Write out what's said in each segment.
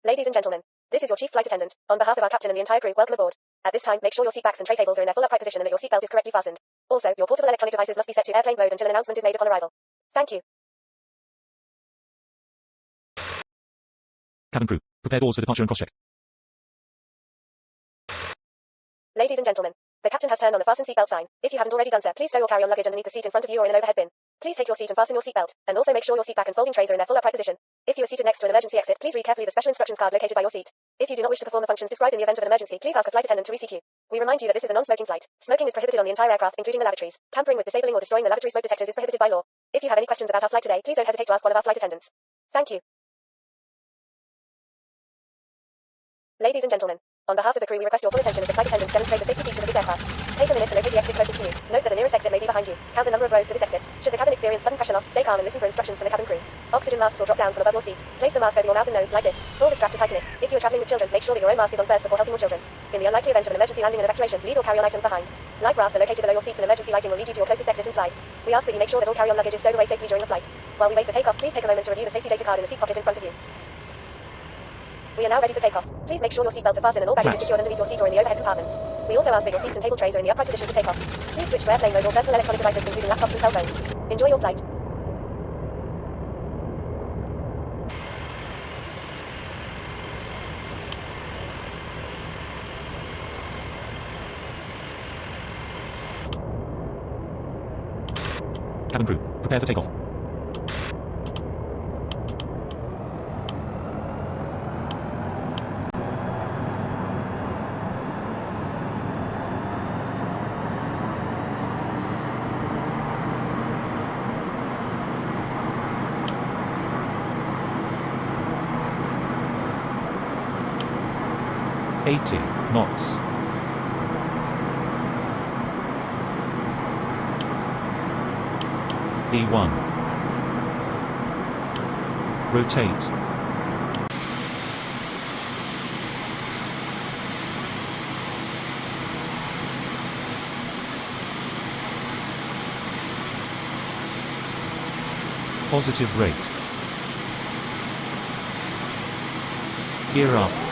Ladies and gentlemen, this is your chief flight attendant. On behalf of our captain and the entire crew, welcome aboard. At this time, make sure your seat backs and tray tables are in their full upright position and that your seatbelt is correctly fastened. Also, your portable electronic devices must be set to airplane mode until an announcement is made upon arrival. Thank you. Cabin crew, prepare doors for departure and cross-check. Ladies and gentlemen, the captain has turned on the fasten seatbelt sign. If you haven't already done so, please stow your carry-on luggage underneath the seat in front of you or in an overhead bin. Please take your seat and fasten your seatbelt, and also make sure your seat back and folding trays are in their full upright position. If you are seated next to an emergency exit, please read carefully the special instructions card located by your seat. If you do not wish to perform the functions described in the event of an emergency, please ask a flight attendant to reseat you. We remind you that this is a non-smoking flight. Smoking is prohibited on the entire aircraft, including the lavatories. Tampering with, disabling or destroying the lavatory smoke detectors is prohibited by law. If you have any questions about our flight today, please don't hesitate to ask one of our flight attendants. Thank you. Ladies and gentlemen, on behalf of the crew, we request your full attention as the flight attendants demonstrate the safety features of this aircraft. Take a minute to locate the exit closest to you. Note that the nearest exit may be behind you. Count the number of rows to this exit. Should the cabin experience sudden pressure loss, stay calm and listen for instructions from the cabin crew. Oxygen masks will drop down from above your seat. Place the mask over your mouth and nose like this. Pull the strap to tighten it. If you are traveling with children, make sure that your own mask is on first before helping your children. In the unlikely event of an emergency landing and evacuation, leave your carry-on items behind. Life rafts are located below your seats and emergency lighting will lead you to your closest exit inside. We ask that you make sure that all carry-on luggage is stowed away safely during the flight. While we wait for takeoff, please take a moment to review the safety data card in the seat pocket in front of you. We are now ready for takeoff. Please make sure your seatbelts are fastened and all baggage is secured underneath your seat or in the overhead compartments. We also ask that your seats and table trays are in the upright position for takeoff. Please switch to airplane mode or personal electronic devices including laptops and cell phones. Enjoy your flight. Cabin crew, prepare for takeoff. knots. D1. Rotate. Positive rate. Gear up.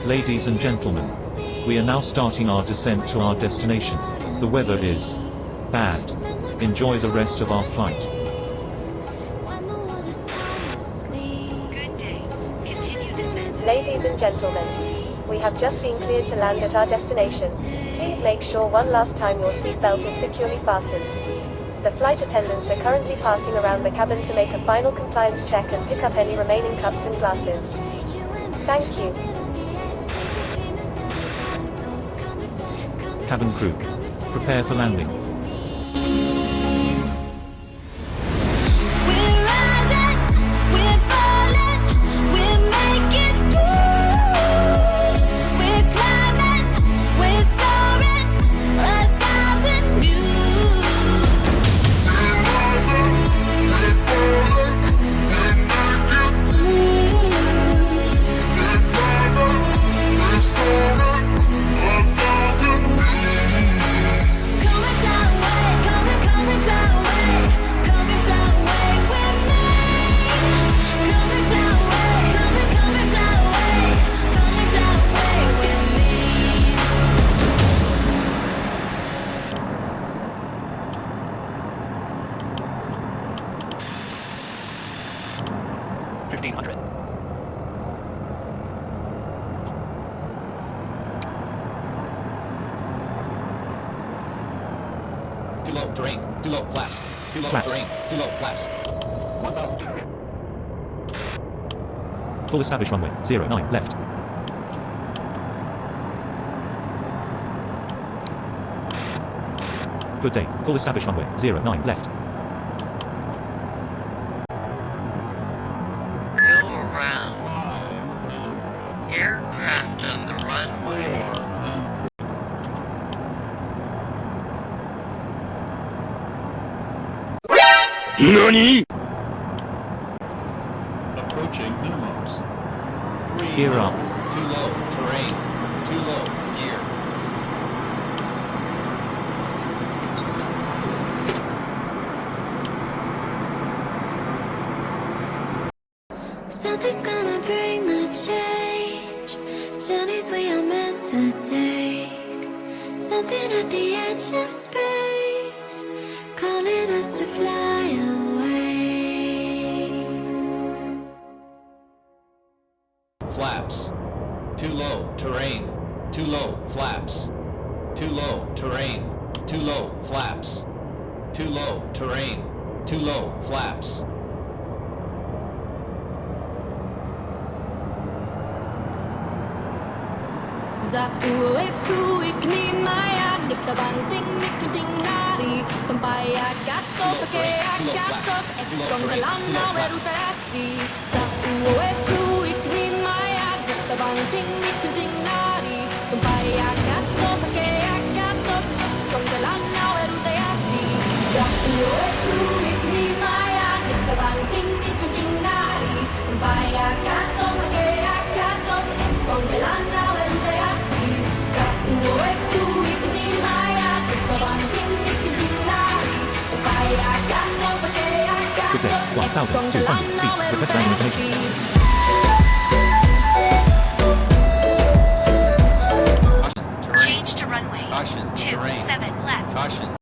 Ladies and gentlemen, we are now starting our descent to our destination. The weather is bad. Enjoy the rest of our flight. Good day. Continue descent. Ladies and gentlemen, we have just been cleared to land at our destination. Please make sure one last time your seatbelt is securely fastened. The flight attendants are currently passing around the cabin to make a final compliance check and pick up any remaining cups and glasses. Thank you. Cabin crew, prepare for landing. We're rising, we're falling, we're making through. We're climbing, we're soaring, 1,000 views. We're rising, we're falling, we're making through. We're climbing, we're soaring, 1,000 views. Coming fly away, coming fly away, coming fly away with me. Coming fly away, coming fly away, coming fly away with me. 1500. Too low, terrain. Too low, flaps. Too low, Flaps. terrain. Too low, flaps. 1000. Full established runway, 09, left. Good day, full established runway, 09, left. Go around. Aircraft on the runway. Approaching minimums. Gear up. Too low, terrain. Too low, gear. Something's gonna bring the change. Journeys we are meant to take. Something at the edge of space, calling us to fly away. Flaps. Too low, terrain. Too low, flaps. Too low, terrain. Too low, flaps. Too low, terrain. Too low, flaps. Za uwe fruik ni maya, nifta banting nikunting nari, tempai agatos, ake agatos, ekong galana werutasi. Za uwe fruik ni maya, nifta banting nikunting nari, tempai agatos, ake agatos, ekong galana werutasi. Za uwe fruik ni maya, nifta banting nikunting nari, tempai agatos, ake agatos, ekong galana werutasi. Za uwe fruik ni maya, nifta banting nikunting nari, tempai agatos, ake Good day, agatos, flight 1200 feet, request landing information. Caution, terrain. Change to runway. Caution, terrain. 27 left. Caution.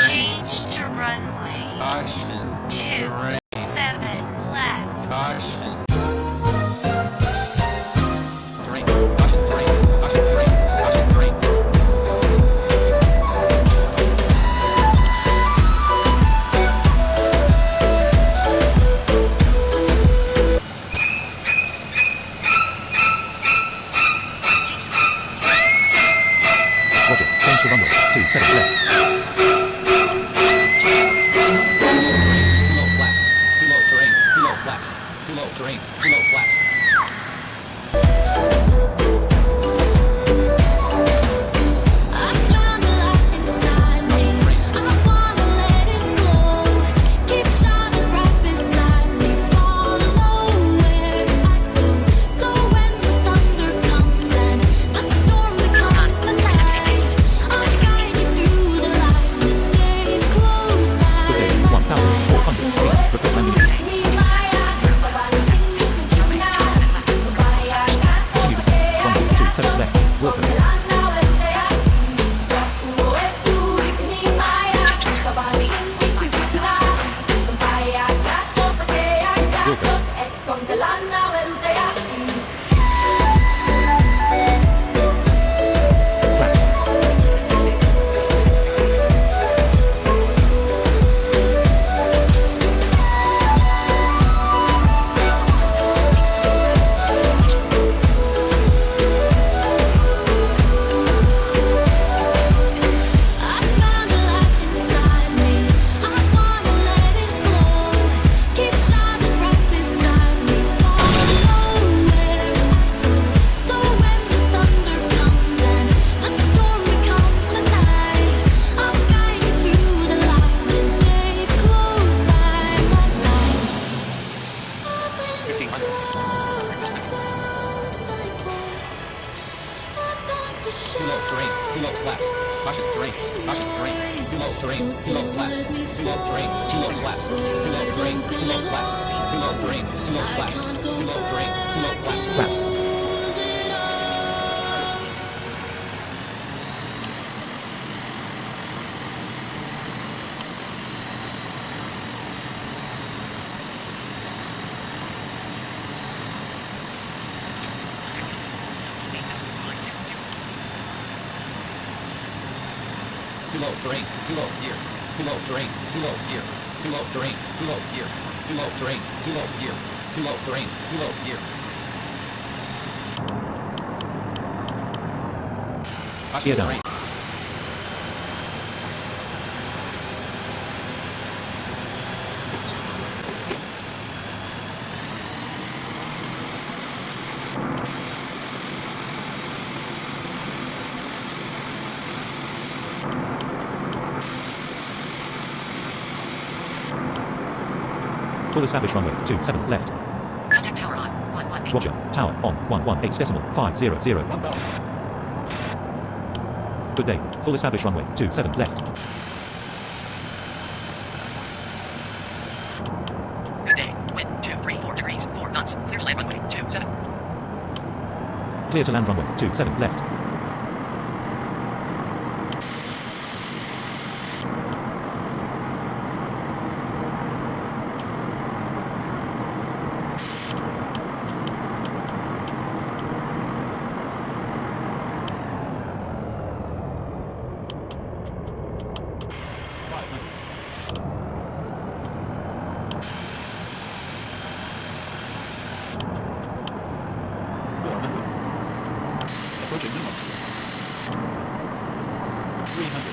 Change to runway. Caution, 27 left. caution. Terrain. Caution, terrain. Caution, terrain. Caution, terrain. Roger, change to runway, 27 left. Too low, flaps. Too low, terrain. Too low, flaps. Too low, terrain. Too low, flaps. I found a light inside me. I wanna let it go. Keep shining right beside me. Follow where I go. So when the thunder comes and the storm becomes the night, I'll guide you through Too low terrain. Too low flaps. Caution terrain. Caution terrain. Too low terrain. Too low flaps. Too low terrain. Too low flaps. Too low terrain. Too low flaps. Too low terrain. Too low flaps. Too low terrain. Too low flaps. Flaps. Too low terrain. Too low gear. Too low terrain. Too low gear. Too low terrain. Too low gear. Too low terrain. Too low gear. Too low terrain. Too low gear. Gear down. Terrain. Full established runway 27 left. Contact tower on 118. Roger. Tower on 118.500. 1000. Good day. Full established runway 27 left. Good day. Wind 234 degrees, 4 knots. Clear to land runway 27. Clear to land runway 27 left. Approaching minimum. 300.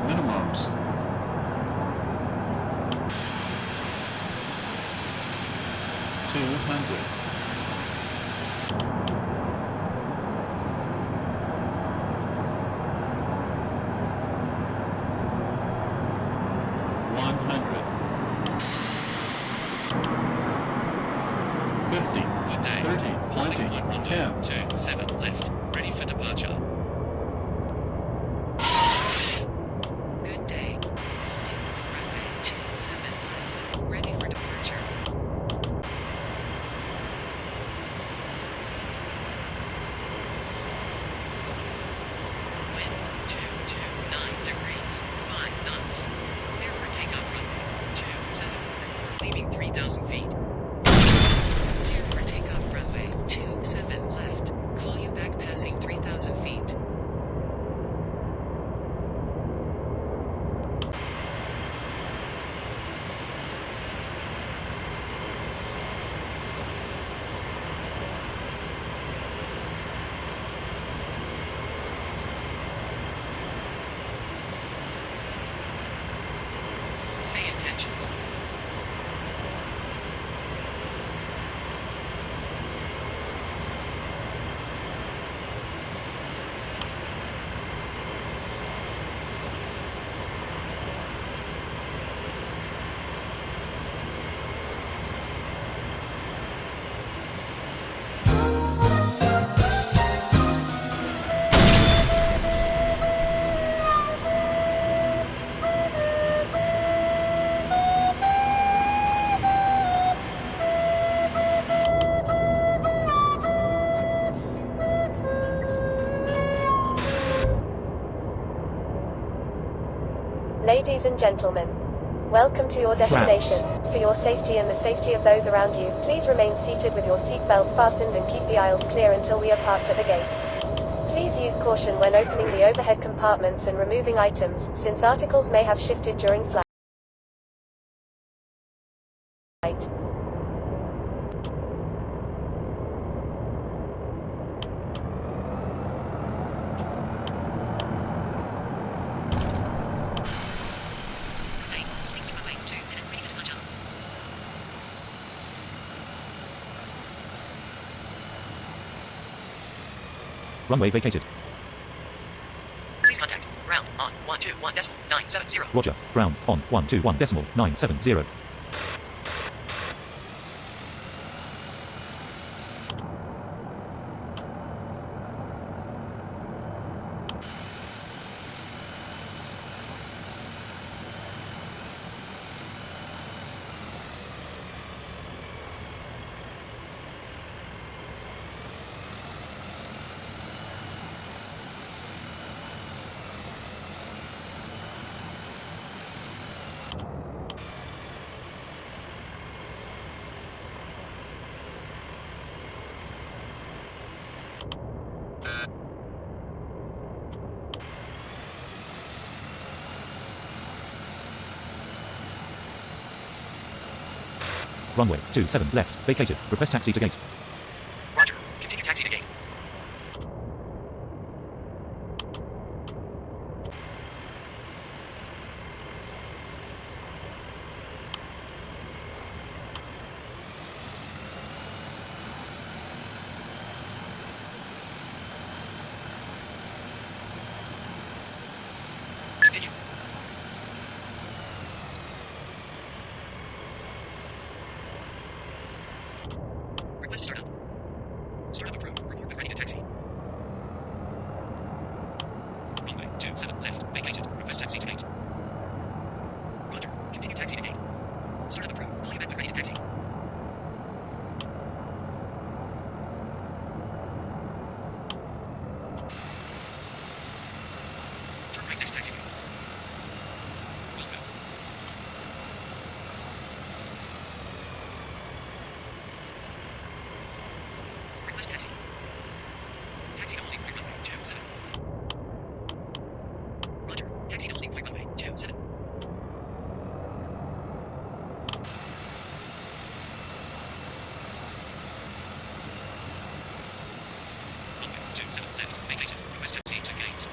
Minimums. 200. 50. Good day. 30. Holding 20. point Rondo 10. 27 left. Ready for departure. Good day. Runway 27 left. Ready for departure. Wind 229 degrees, 5 knots. Clear for takeoff runway 27. Report leaving 3,000 feet. Clear for takeoff runway 27 left. Call you back passing 3,000 feet. Say intentions. Ladies and gentlemen, welcome to your destination. For your safety and the safety of those around you, please remain seated with your seatbelt fastened and keep the aisles clear until we are parked at the gate. Please use caution when opening the overhead compartments and removing items, since articles may have shifted during flight. Runway vacated. 121.970. Roger. Ground on 121.970. Runway 27 left, vacated. Request taxi to gate. Roger. Continue taxi to gate. Continue. Request startup. Startup approved. Report when ready to taxi. Runway 27 left, vacated. Request taxi to gate. Roger. Continue taxi to gate. Startup approved. Call you back when ready to taxi. Turn right next taxiway. Welcome. Request taxi. Taxi to holding point runway 27. Roger. Taxi to holding point runway 27. Runway 27 left, vacated. Request taxi to gate.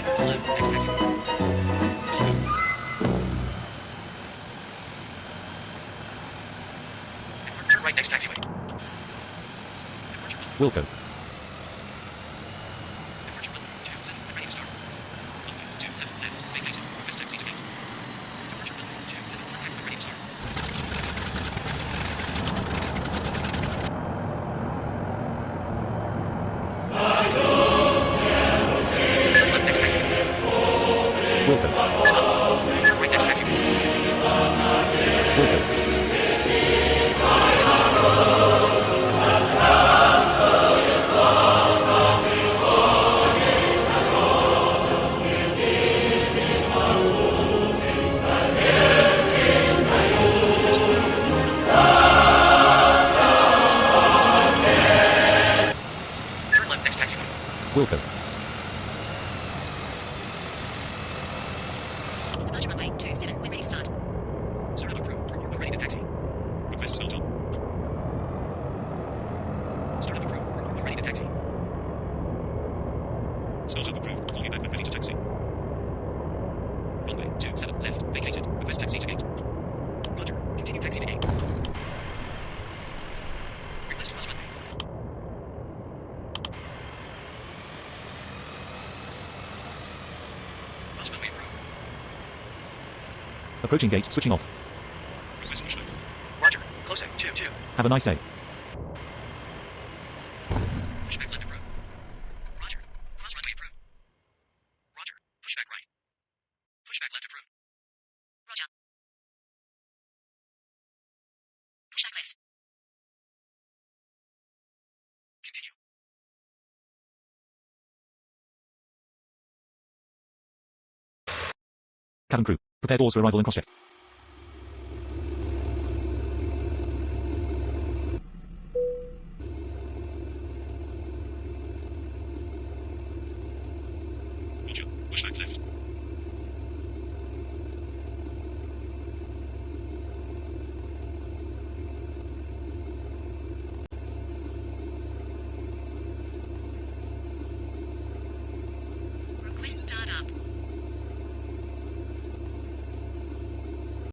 Turn left next taxiway. Turn right next taxiway. Departure runway. Wilco. Departure runway 27. Ready to start. Runway 27 left, vacated. Request taxi to gate. Departure runway 27. Contact when ready to start. Turn left next taxiway. Wilco. Stop. Turn right next taxiway. Wilco. Turn left next taxiway. Wilco. Departure runway 27 when ready to start. Startup approved. Report when ready to taxi. Request start on. Startup approved. Report when ready to taxi. Startup approved. Call me back when ready to taxi. Runway 27 left, vacated. Request taxi to gate. Roger. Continue taxi to gate. Request cross runway. Cross runway approved. Approaching gate, switching off. Request pushback. Roger. Closing. 2-2. Have a nice day. Pushback left approved. Roger. Cross runway approved. Roger. Pushback right. Pushback left approved. Roger. Pushback left. Continue. Cabin crew, prepare doors for arrival and cross-check.